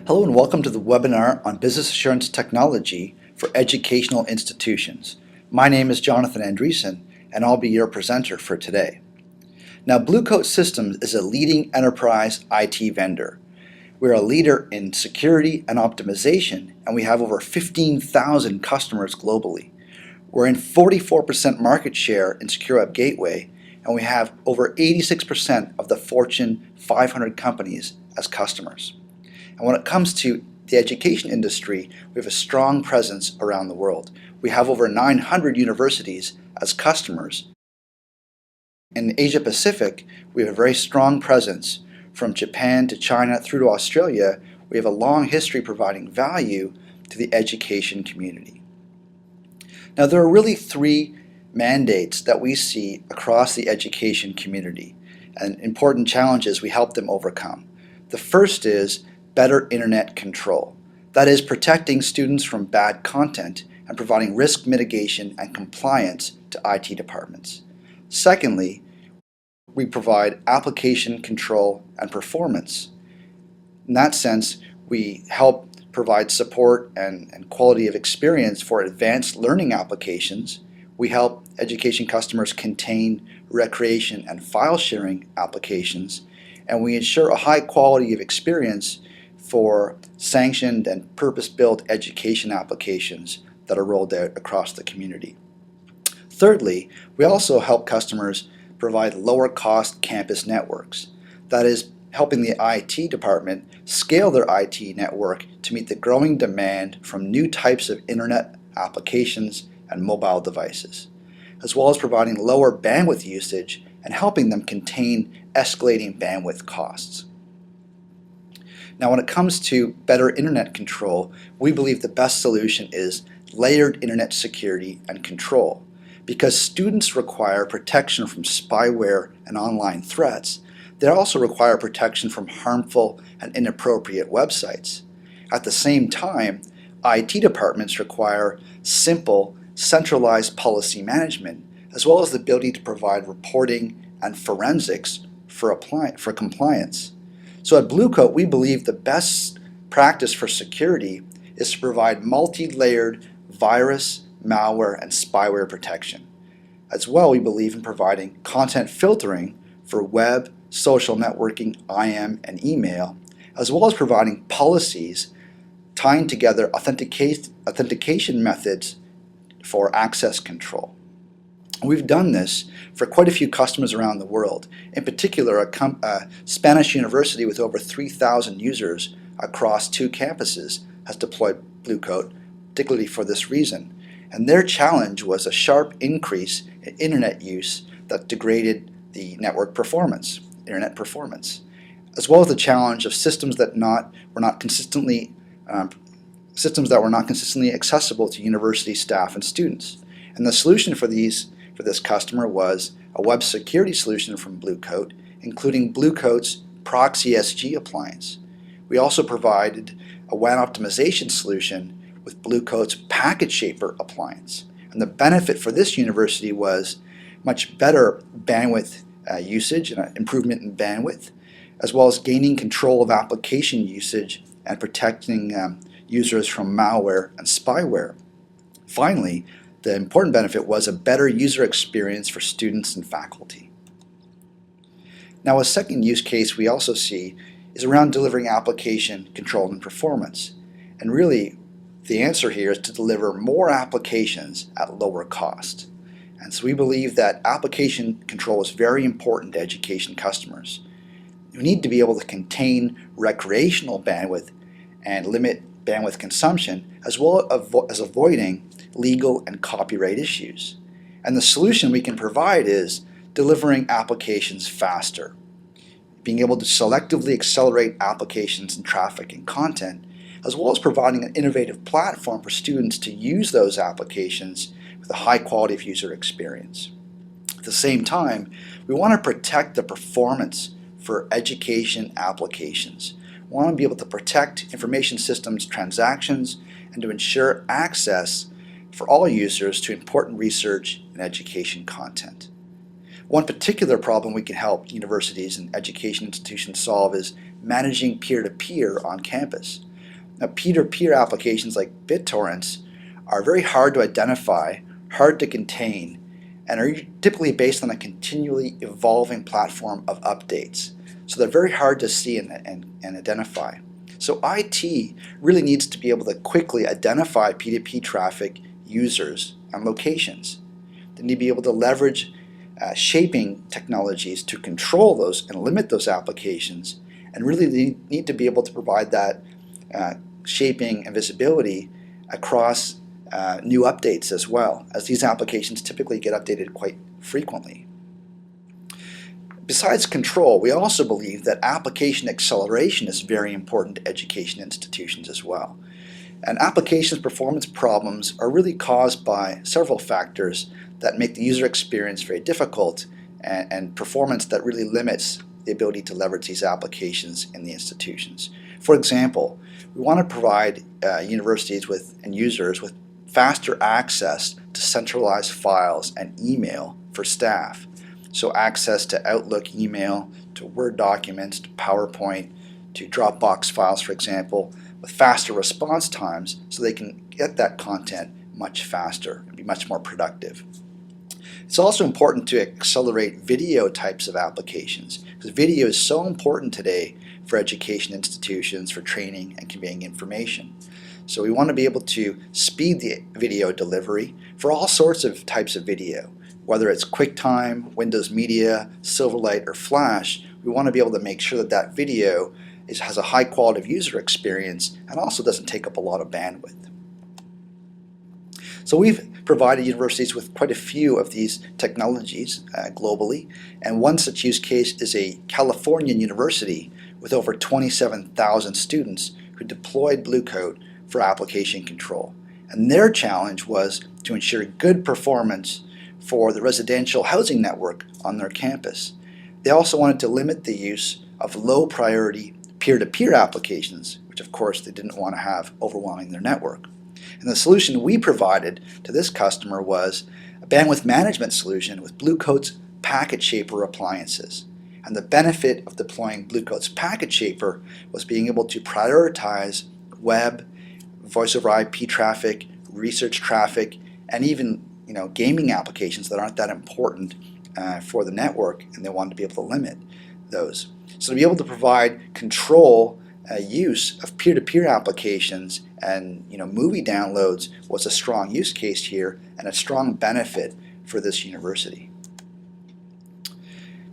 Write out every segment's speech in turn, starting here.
Hello and welcome to the webinar on Business Assurance Technology for Educational Institutions. My name is Jonathan Andreessen and I'll be your presenter for today. Now, Blue Coat Systems is a leading enterprise IT vendor. We're a leader in security and optimization, and we have over 15,000 customers globally. We're in 44% market share in Secure Web Gateway, and we have over 86% of the Fortune 500 companies as customers. And when it comes to the education industry, we have a strong presence around the world. We have over 900 universities as customers. In Asia Pacific, we have a very strong presence. From Japan to China through to Australia, we have a long history providing value to the education community. Now, there are really three mandates that we see across the education community, and important challenges we help them overcome. The first is better internet control. That is, protecting students from bad content and providing risk mitigation and compliance to IT departments. Secondly, we provide application control and performance. In that sense, we help provide support and quality of experience for advanced learning applications. We help education customers contain recreation and file sharing applications, and we ensure a high quality of experience for sanctioned and purpose-built education applications that are rolled out across the community. Thirdly, we also help customers provide lower-cost campus networks. That is, helping the IT department scale their IT network to meet the growing demand from new types of internet applications and mobile devices, as well as providing lower bandwidth usage and helping them contain escalating bandwidth costs. Now, when it comes to better internet control, we believe the best solution is layered internet security and control. Because students require protection from spyware and online threats, they also require protection from harmful and inappropriate websites. At the same time, IT departments require simple, centralized policy management, as well as the ability to provide reporting and forensics for compliance. So at Blue Coat, we believe the best practice for security is to provide multi-layered virus, malware, and spyware protection. As well, we believe in providing content filtering for web, social networking, IM, and email, as well as providing policies tying together authentication methods for access control. We've done this for quite a few customers around the world. In particular, a Spanish university with over 3,000 users across 2 campuses has deployed Blue Coat, particularly for this reason. And their challenge was a sharp increase in internet use that degraded the network performance, internet performance, as well as the challenge of systems that were not consistently accessible to university staff and students. And the solution for this customer was a web security solution from Blue Coat, including Blue Coat's Proxy SG appliance. We also provided a WAN optimization solution with Blue Coat's Packet Shaper appliance. And the benefit for this university was much better bandwidth usage and an improvement in bandwidth, as well as gaining control of application usage and protecting users from malware and spyware. Finally, the important benefit was a better user experience for students and faculty. Now, a second use case we also see is around delivering application control and performance. And really, the answer here is to deliver more applications at lower cost. And so we believe that application control is very important to education customers. You need to be able to contain recreational bandwidth and limit bandwidth consumption, as well as avoiding legal and copyright issues. And the solution we can provide is delivering applications faster, being able to selectively accelerate applications and traffic and content, as well as providing an innovative platform for students to use those applications with a high quality of user experience. At the same time, we want to protect the performance for education applications. We want to be able to protect information systems transactions and to ensure access for all users to important research and education content. One particular problem we can help universities and education institutions solve is managing peer-to-peer on campus. Now, peer-to-peer applications like BitTorrents are very hard to identify, hard to contain, and are typically based on a continually evolving platform of updates. So they're very hard to see and identify. So IT really needs to be able to quickly identify P2P traffic users and locations. They need to be able to leverage shaping technologies to control those and limit those applications, and really they need to be able to provide that shaping and visibility across new updates as well, as these applications typically get updated quite frequently. Besides control, we also believe that application acceleration is very important to education institutions as well. And applications performance problems are really caused by several factors that make the user experience very difficult and performance that really limits the ability to leverage these applications in the institutions. For example, we want to provide universities and users with faster access to centralized files and email for staff. So access to Outlook email, to Word documents, to PowerPoint, to Dropbox files, for example, with faster response times so they can get that content much faster and be much more productive. It's also important to accelerate video types of applications, because video is so important today for education institutions, for training and conveying information. So we want to be able to speed the video delivery for all sorts of types of video, whether it's QuickTime, Windows Media, Silverlight, or Flash. We want to be able to make sure that that video has a high quality of user experience and also doesn't take up a lot of bandwidth. So we've provided universities with quite a few of these technologies globally, and one such use case is a Californian university with over 27,000 students who deployed Blue Coat for application control. And their challenge was to ensure good performance for the residential housing network on their campus. They also wanted to limit the use of low priority peer-to-peer applications, which of course they didn't want to have overwhelming their network. And the solution we provided to this customer was a bandwidth management solution with Blue Coat's Packet Shaper appliances. And the benefit of deploying Blue Coat's Packet Shaper was being able to prioritize web, voice over IP traffic, research traffic, and even gaming applications that aren't that important for the network, and they wanted to be able to limit those. So to be able to provide control use of peer-to-peer applications and movie downloads was a strong use case here and a strong benefit for this university.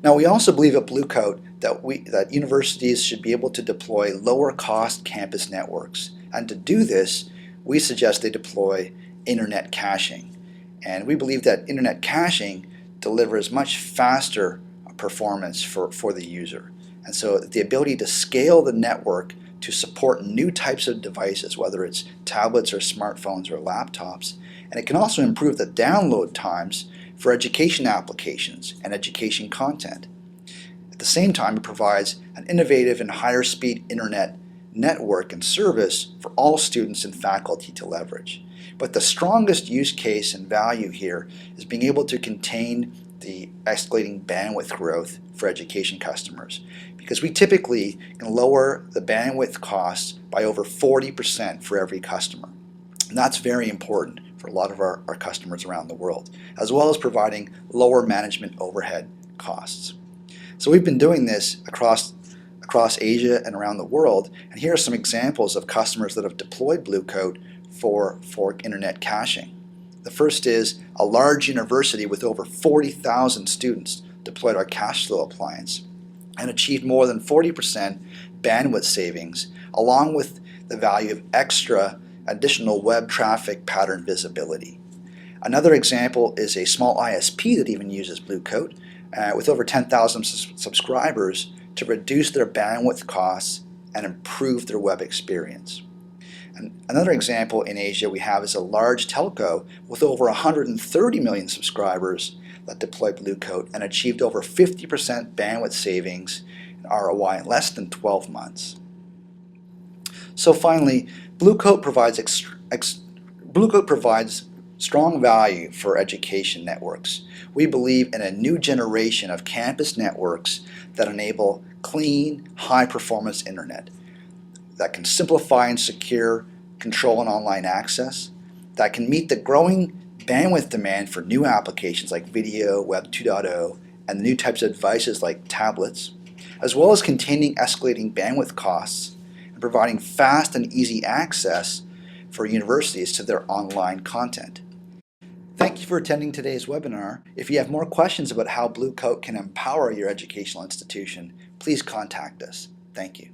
Now we also believe at Blue Coat that universities should be able to deploy lower cost campus networks, and to do this we suggest they deploy internet caching. And we believe that internet caching delivers much faster performance for the user. And so the ability to scale the network to support new types of devices, whether it's tablets or smartphones or laptops. And it can also improve the download times for education applications and education content. At the same time, it provides an innovative and higher speed internet network and service for all students and faculty to leverage. But the strongest use case and value here is being able to contain the escalating bandwidth growth for education customers, because we typically can lower the bandwidth costs by over 40% for every customer. And that's very important for a lot of our customers around the world, as well as providing lower management overhead costs. So we've been doing this across Asia and around the world, and here are some examples of customers that have deployed Blue Coat for internet caching. The first is a large university with over 40,000 students deployed our CacheFlow appliance and achieved more than 40% bandwidth savings, along with the value of extra additional web traffic pattern visibility. Another example is a small ISP that even uses Blue Coat with over 10,000 subscribers to reduce their bandwidth costs and improve their web experience. And another example in Asia we have is a large telco with over 130 million subscribers that deployed Blue Coat and achieved over 50% bandwidth savings and ROI in less than 12 months. So finally, Blue Coat provides strong value for education networks. We believe in a new generation of campus networks that enable clean, high-performance internet. that can simplify and secure control and online access, that can meet the growing bandwidth demand for new applications like video, Web 2.0, and the new types of devices like tablets, as well as containing escalating bandwidth costs and providing fast and easy access for universities to their online content. Thank you for attending today's webinar. If you have more questions about how Blue Coat can empower your educational institution, please contact us. Thank you.